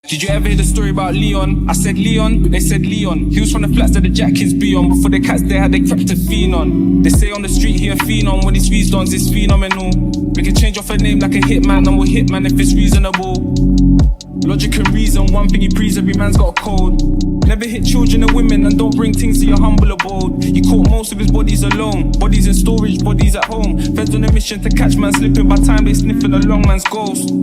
Did you ever hear the story about Leon? I said Leon, they said Leon. He was from the flats that the jack kids be on. Before the cats they had they crept to phenon. They say on the street he a phenom. When he squeezed on, it's phenomenal. We can change off a name like a hitman, and we'll hitman if it's reasonable. Logic and reason, one thing he breathes, every man's got a code. Never hit children and women, and don't bring things to your humble abode. He caught most of his bodies alone. Bodies in storage, bodies at home. Feds on a mission to catch man slipping. By time they sniffing a long man's ghost.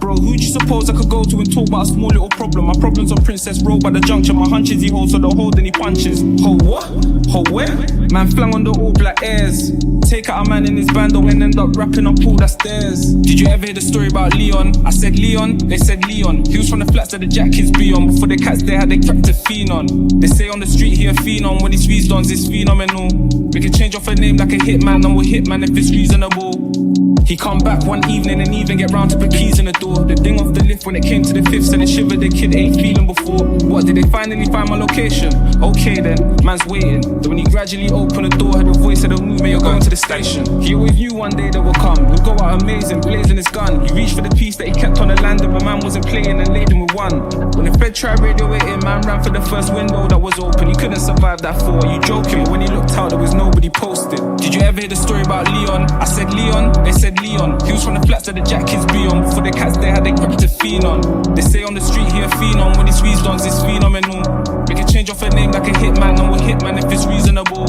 Bro, who'd you suppose I could go to and talk about a small little problem? My problem's on Princess Road by the junction. My hunches he holds, so the hold and he punches. Hold what? Hold where? Man flung on the all black airs. Take out a man in his band and end up rapping up all that stairs. Did you ever hear the story about Leon? I said Leon, they said Leon. He was from the flats that the jack kids be on. Before the cats they had they crept to phenon. They say on the street he a phenom. When he squeezed on, it's phenomenal. We can change off a name like a hitman, and we'll hitman if it's reasonable. He come back one evening and even get round to put keys in the door. The ding off the lift when it came to the fifth, said it shivered, the kid ain't feeling before. What, did they finally find my location? Okay then, man's waiting. Then when he gradually opened the door, heard a voice said, "Oh movement, you're going to the station." He always knew one day they will come. He'll go out amazing, blazing his gun. He reached for the piece that he kept on the land, but man wasn't playing and laid him with one. When the Fed tried radio it in, man ran for the first window that was open. He couldn't survive that fall. Are you joking? But when he looked out, there was nobody posted. Did you ever hear the story about Leon? I said Leon, they said Leon. He was from the flats that the jack kids be on. Before the cats they had they crept to phenon. They say on the street he a phenom. When he squeezed on, it's phenomenal. We can change off a name like a hitman, and we'll hitman if it's reasonable.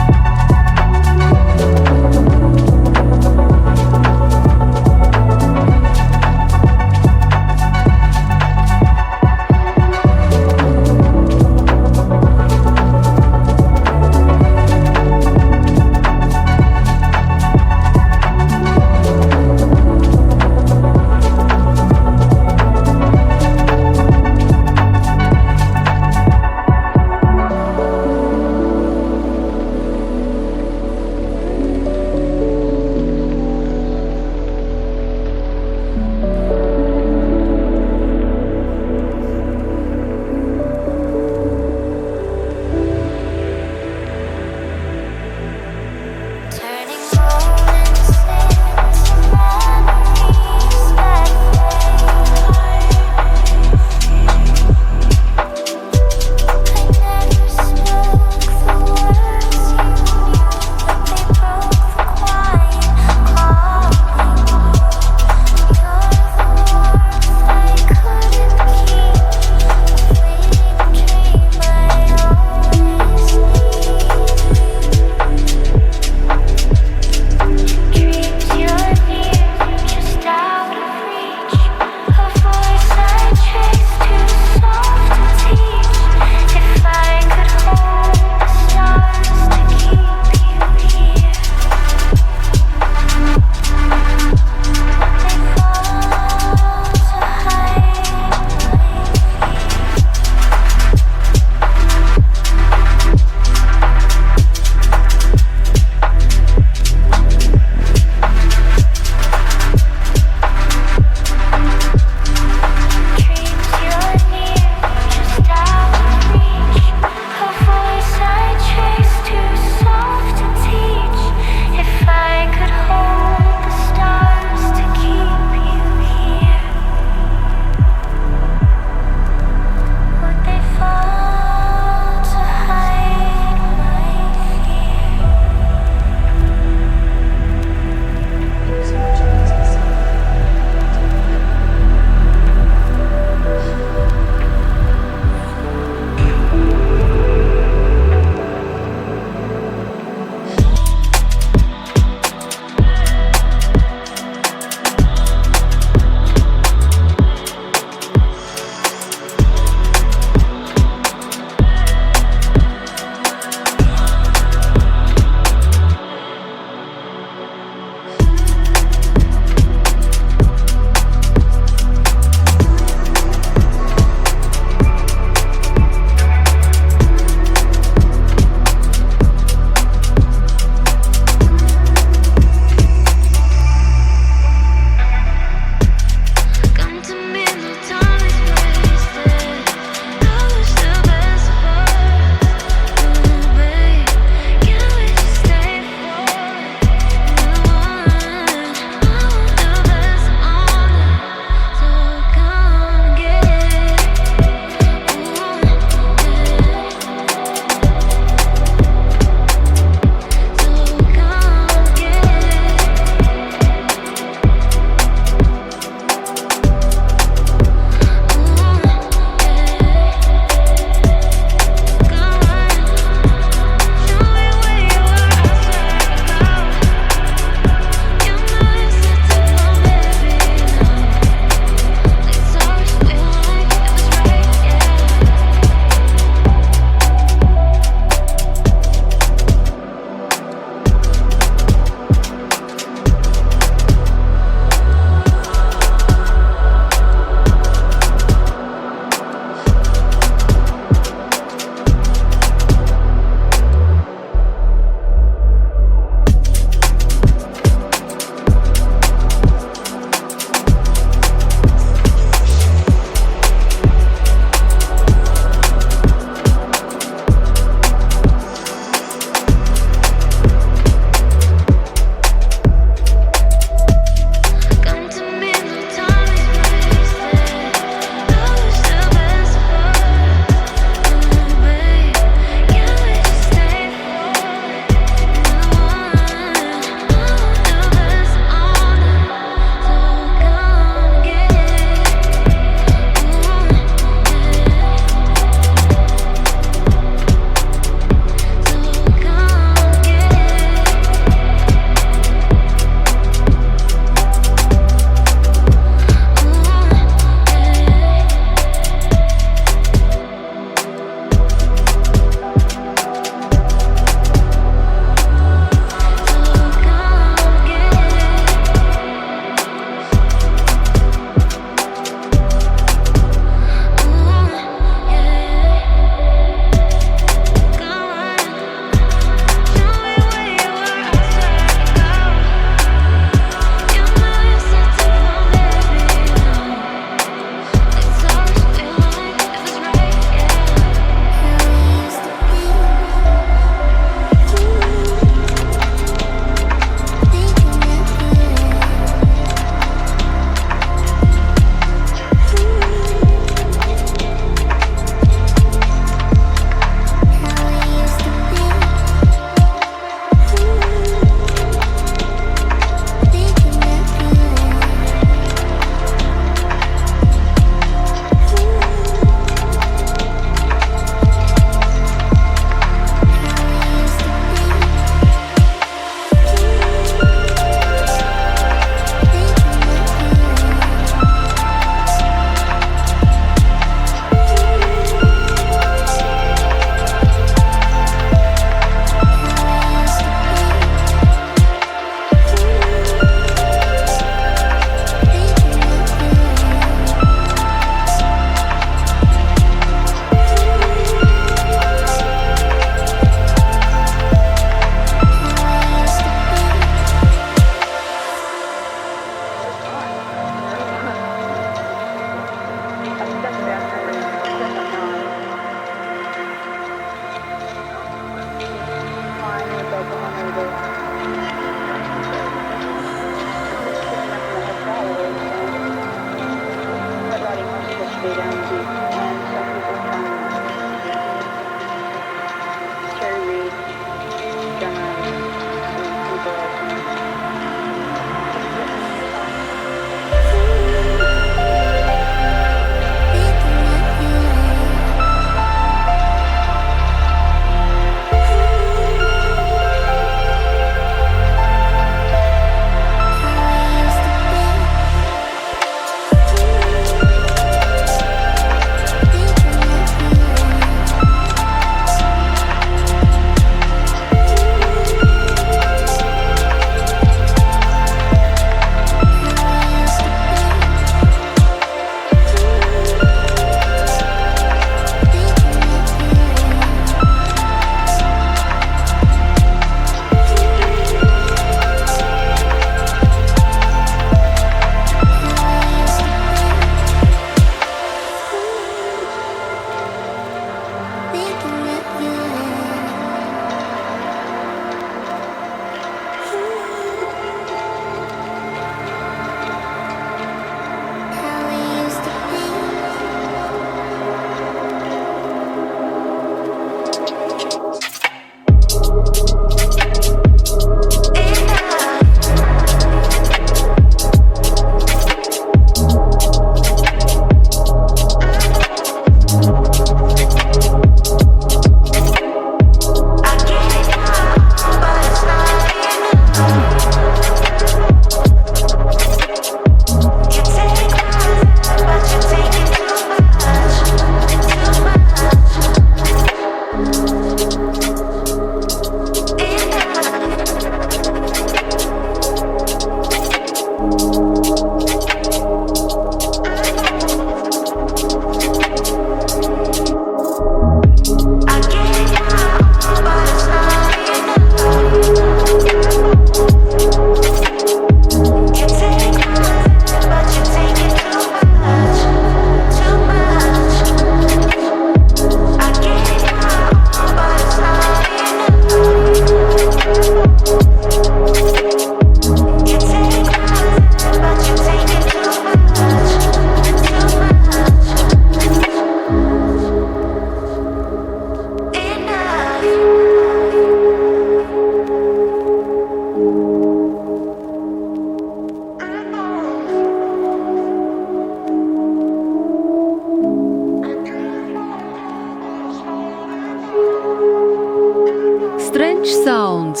Strange Sounds,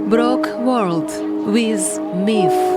Broke World with Myth.